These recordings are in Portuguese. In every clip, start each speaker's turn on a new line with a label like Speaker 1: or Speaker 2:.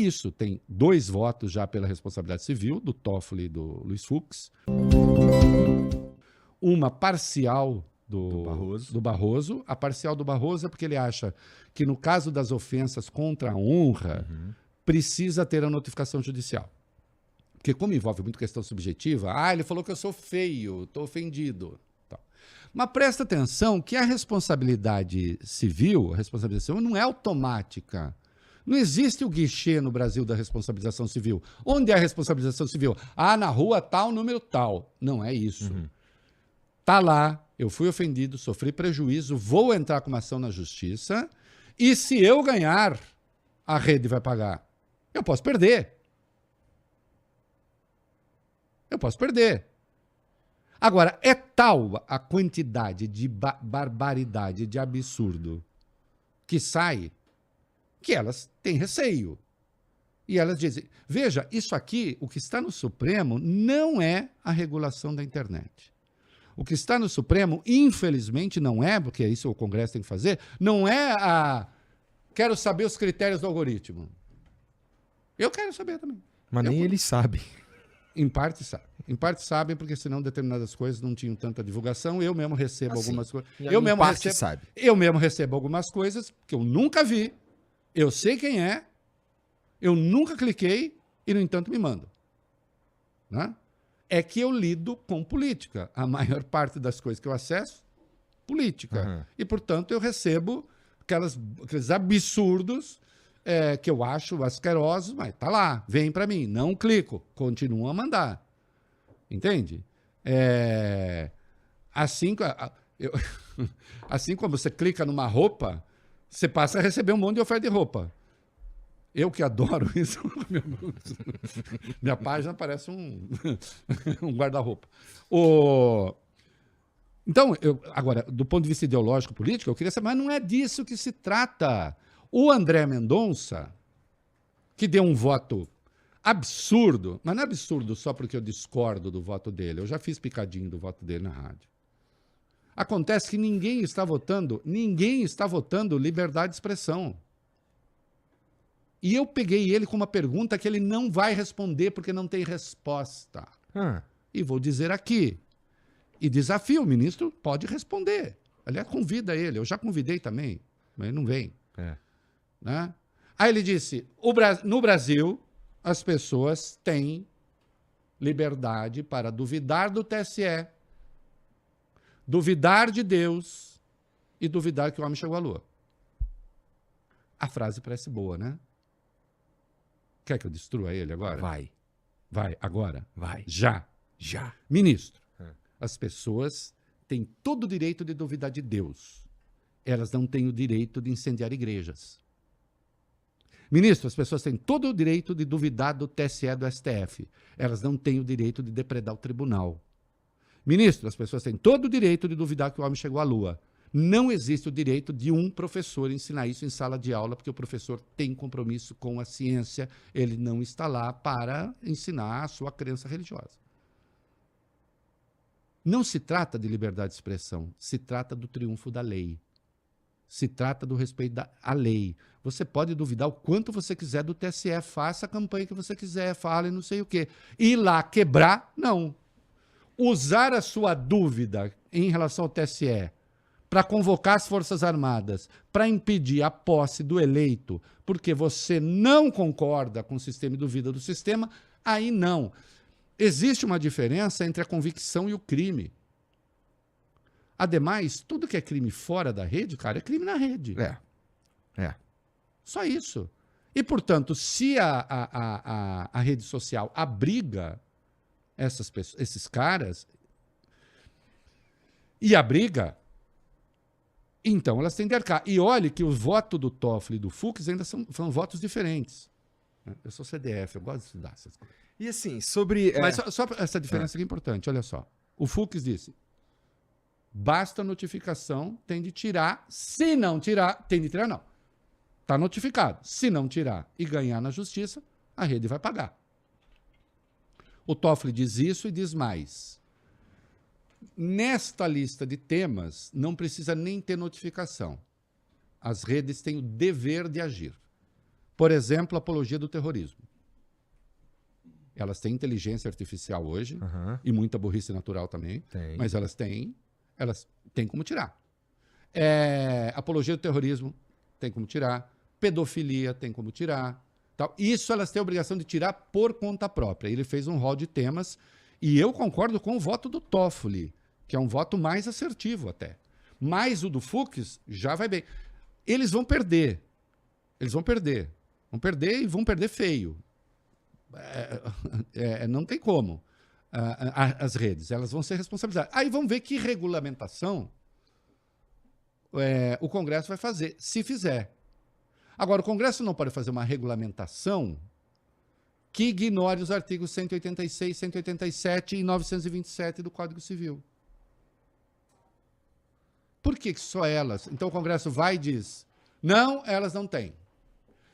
Speaker 1: Isso, tem 2 votos já pela responsabilidade civil, do Toffoli e do Luiz Fux. Uma parcial do Barroso. A parcial do Barroso é porque ele acha que no caso das ofensas contra a honra, precisa ter a notificação judicial. Porque como envolve muito questão subjetiva, ele falou que eu sou feio, estou ofendido. Mas presta atenção que a responsabilidade civil não é automática. Não existe o guichê no Brasil da responsabilização civil. Onde é a responsabilização civil? Na rua tal, número tal. Não é isso. Tá lá, eu fui ofendido, sofri prejuízo, vou entrar com uma ação na justiça e se eu ganhar, a rede vai pagar. Eu posso perder. Agora, é tal a quantidade de barbaridade, de absurdo que sai, que elas têm receio. E elas dizem, veja, isso aqui, o que está no Supremo, não é a regulação da internet. O que está no Supremo, infelizmente, não é, porque isso o Congresso tem que fazer, não é quero saber os critérios do algoritmo. Eu quero saber também.
Speaker 2: Mas nem eles sabem.
Speaker 1: Em parte sabem. Em parte sabem, porque senão determinadas coisas não tinham tanta divulgação. Eu mesmo recebo algumas coisas. Eu mesmo recebo algumas coisas que eu nunca vi. Eu sei quem é. Eu nunca cliquei e, no entanto, me mandam. Né? É que eu lido com política. A maior parte das coisas que eu acesso, política. E, portanto, eu recebo aqueles absurdos que eu acho asquerosos, mas tá lá, vem para mim. Não clico, continuo a mandar. Entende? Assim como você clica numa roupa, você passa a receber um monte de oferta de roupa. Eu que adoro isso, minha página parece um guarda-roupa. Então, agora, do ponto de vista ideológico, político, eu queria saber, mas não é disso que se trata. O André Mendonça, que deu um voto absurdo, mas não é absurdo só porque eu discordo do voto dele. Eu já fiz picadinho do voto dele na rádio. Acontece que ninguém está votando liberdade de expressão. E eu peguei ele com uma pergunta que ele não vai responder porque não tem resposta. E vou dizer aqui. E desafio, o ministro pode responder. Aliás, convida ele. Eu já convidei também, mas ele não vem. Né? Aí ele disse, no Brasil, as pessoas têm liberdade para duvidar do TSE, duvidar de Deus e duvidar que o homem chegou à Lua. A frase parece boa, né? Quer que eu destrua ele agora?
Speaker 2: Vai.
Speaker 1: Vai, agora?
Speaker 2: Vai.
Speaker 1: Já. Ministro, as pessoas têm todo o direito de duvidar de Deus. Elas não têm o direito de incendiar igrejas. Ministro, as pessoas têm todo o direito de duvidar do TSE, do STF. Elas não têm o direito de depredar o tribunal. Ministro, as pessoas têm todo o direito de duvidar que o homem chegou à Lua. Não existe o direito de um professor ensinar isso em sala de aula, porque o professor tem compromisso com a ciência. Ele não está lá para ensinar a sua crença religiosa. Não se trata de liberdade de expressão, se trata do triunfo da lei. Se trata do respeito à lei. Você pode duvidar o quanto você quiser do TSE, faça a campanha que você quiser, fale não sei o quê. Ir lá quebrar, não. Usar a sua dúvida em relação ao TSE para convocar as Forças Armadas, para impedir a posse do eleito, porque você não concorda com o sistema e duvida do sistema, aí não. Existe uma diferença entre a convicção e o crime. Ademais, tudo que é crime fora da rede, cara, é crime na rede. Só isso. E, portanto, se a rede social abriga esses caras e abriga, então elas têm de arcar. E olhe que o voto do Toffoli e do Fux ainda são votos diferentes. Eu sou CDF, eu gosto de estudar essas coisas.
Speaker 2: E assim, sobre...
Speaker 1: Mas só essa diferença que é importante, olha só. O Fux disse, basta notificação, tem de tirar. Se não tirar, tem de tirar não. Está notificado. Se não tirar e ganhar na justiça, a rede vai pagar. O Toffoli diz isso e diz mais. Nesta lista de temas, não precisa nem ter notificação. As redes têm o dever de agir. Por exemplo, apologia do terrorismo. Elas têm inteligência artificial hoje, e muita burrice natural também, mas elas têm como tirar. Apologia do terrorismo, tem como tirar. Pedofilia, tem como tirar. Tal. Isso elas têm a obrigação de tirar por conta própria. Ele fez um rol de temas, e eu concordo com o voto do Toffoli, que é um voto mais assertivo até. Mas o do Fux já vai bem. Eles vão perder. Eles vão perder. Vão perder e vão perder feio. Não tem como. As redes, elas vão ser responsabilizadas. Aí vamos ver que regulamentação o Congresso vai fazer, se fizer. Agora, o Congresso não pode fazer uma regulamentação que ignore os artigos 186, 187 e 927 do Código Civil. Por que só elas? Então o Congresso vai e diz, não, elas não têm.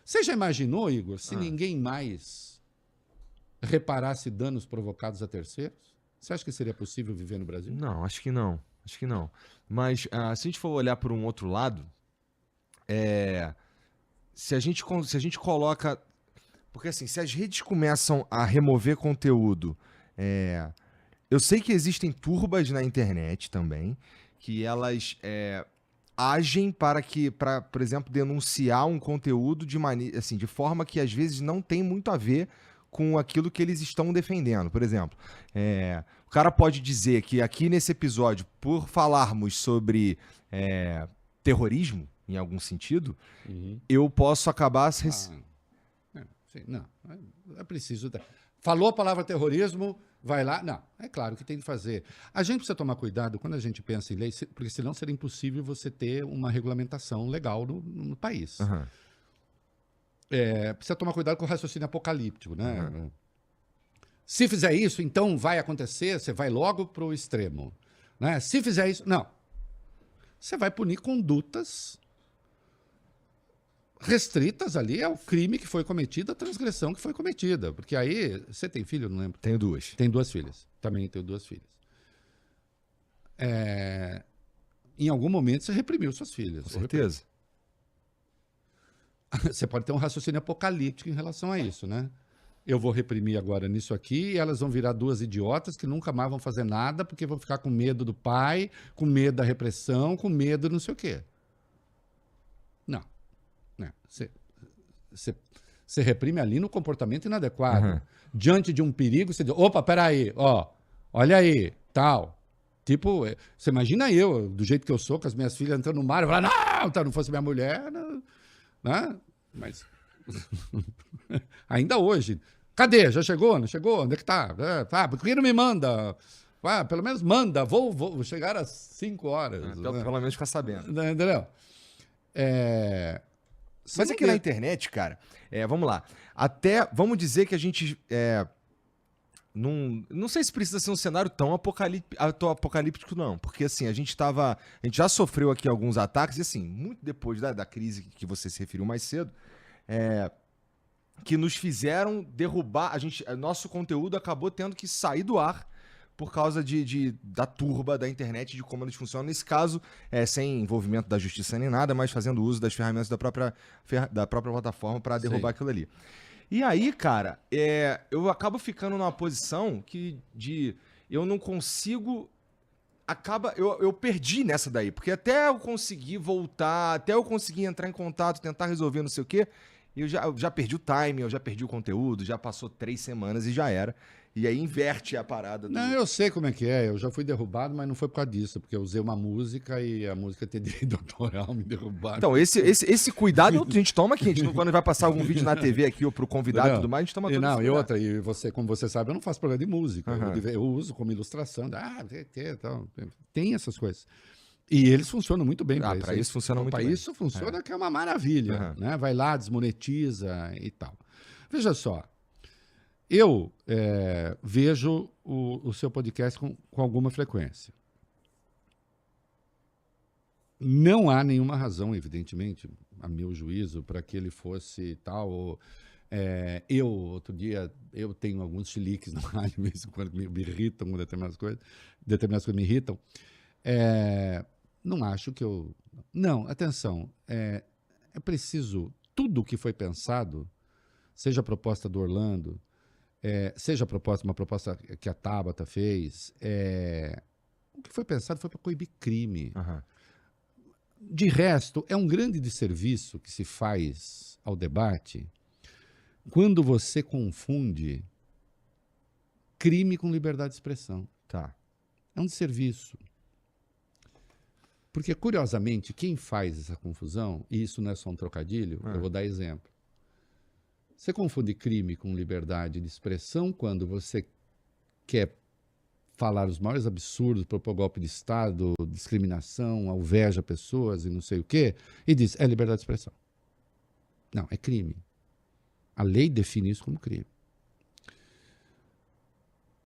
Speaker 1: Você já imaginou, Igor, se ninguém mais reparasse danos provocados a terceiros? Você acha que seria possível viver no Brasil?
Speaker 2: Não, acho que não. Acho que não. Mas se a gente for olhar por um outro lado, se a gente coloca... Porque assim, se as redes começam a remover conteúdo... eu sei que existem turbas na internet também, que elas agem para, por exemplo, denunciar um conteúdo de forma que às vezes não tem muito a ver com aquilo que eles estão defendendo. Por exemplo, o cara pode dizer que aqui nesse episódio, por falarmos sobre terrorismo, em algum sentido, eu posso acabar...
Speaker 1: Não, é preciso... Falou a palavra terrorismo, vai lá... Não, é claro que tem que fazer. A gente precisa tomar cuidado quando a gente pensa em lei, porque senão seria impossível você ter uma regulamentação legal no país. Precisa tomar cuidado com o raciocínio apocalíptico, né? Se fizer isso, então vai acontecer, você vai logo para o extremo. Né? Se fizer isso... Não. Você vai punir condutas restritas ali ao crime que foi cometido, à transgressão que foi cometida. Porque aí, você tem filho? Não lembro.
Speaker 2: Tenho duas.
Speaker 1: Tem duas filhas. Também tenho duas filhas. Em algum momento você reprimiu suas filhas.
Speaker 2: Com certeza.
Speaker 1: Você pode ter um raciocínio apocalíptico em relação a isso, né? Eu vou reprimir agora nisso aqui e elas vão virar duas idiotas que nunca mais vão fazer nada porque vão ficar com medo do pai, com medo da repressão, com medo de não sei o quê. Não. Você reprime ali no comportamento inadequado. Diante de um perigo, você diz, opa, peraí, olha aí, tal. Tipo, você imagina eu, do jeito que eu sou, com as minhas filhas entrando no mar, eu falo, não fosse minha mulher, né? Mas ainda hoje, cadê? Já chegou? Não chegou? Onde é que tá? Por que não me manda? Pelo menos manda, vou chegar às 5 horas.
Speaker 2: Pelo menos ficar sabendo.
Speaker 1: Entendeu?
Speaker 2: Mas aqui na internet, cara, vamos lá. Vamos dizer que a gente... Não sei se precisa ser um cenário tão apocalíptico, não. Porque, assim, a gente já sofreu aqui alguns ataques, e, assim, muito depois da crise que você se referiu mais cedo, que nos fizeram derrubar... Nosso conteúdo acabou tendo que sair do ar por causa da turba da internet, de como eles funcionam. Nesse caso, sem envolvimento da justiça nem nada, mas fazendo uso das ferramentas da própria plataforma para derrubar aquilo ali. E aí, cara, eu acabo ficando numa posição eu não consigo... Eu perdi nessa daí, porque até eu conseguir voltar, até eu conseguir entrar em contato, tentar resolver não sei o quê, eu já perdi o time, eu já perdi o conteúdo, já passou 3 semanas e já era. E aí inverte a parada.
Speaker 1: Não, eu sei como é que é. Eu já fui derrubado, mas não foi por causa disso, porque eu usei uma música e a música tem direito autoral, me derrubaram.
Speaker 2: Então, esse cuidado a gente toma aqui. Quando vai passar algum vídeo na TV aqui ou pro convidado e tudo mais, a gente toma todo
Speaker 1: Não, e outra, como você sabe, eu não faço programa de música. Eu uso como ilustração. Tem essas coisas. E eles funcionam muito bem.
Speaker 2: Para isso funciona muito bem.
Speaker 1: Para isso funciona, que é uma maravilha. Né? Vai lá, desmonetiza e tal. Veja só. Eu vejo o seu podcast com alguma frequência. Não há nenhuma razão, evidentemente, a meu juízo, para que ele fosse tal. Outro dia, eu tenho alguns chiliques no rádio mesmo, quando me irritam com determinadas coisas me irritam. Não acho que eu... Não, atenção, é preciso tudo que foi pensado, seja a proposta do Orlando, seja uma proposta que a Tabata fez, o que foi pensado foi para coibir crime.
Speaker 2: Aham.
Speaker 1: De resto, é um grande desserviço que se faz ao debate quando você confunde crime com liberdade de expressão.
Speaker 2: Tá.
Speaker 1: É um desserviço. Porque, curiosamente, quem faz essa confusão, e isso não é só um trocadilho, eu vou dar exemplo. Você confunde crime com liberdade de expressão quando você quer falar os maiores absurdos, propor golpe de Estado, discriminação, alveja pessoas e não sei o quê, e diz, é liberdade de expressão. Não, é crime. A lei define isso como crime.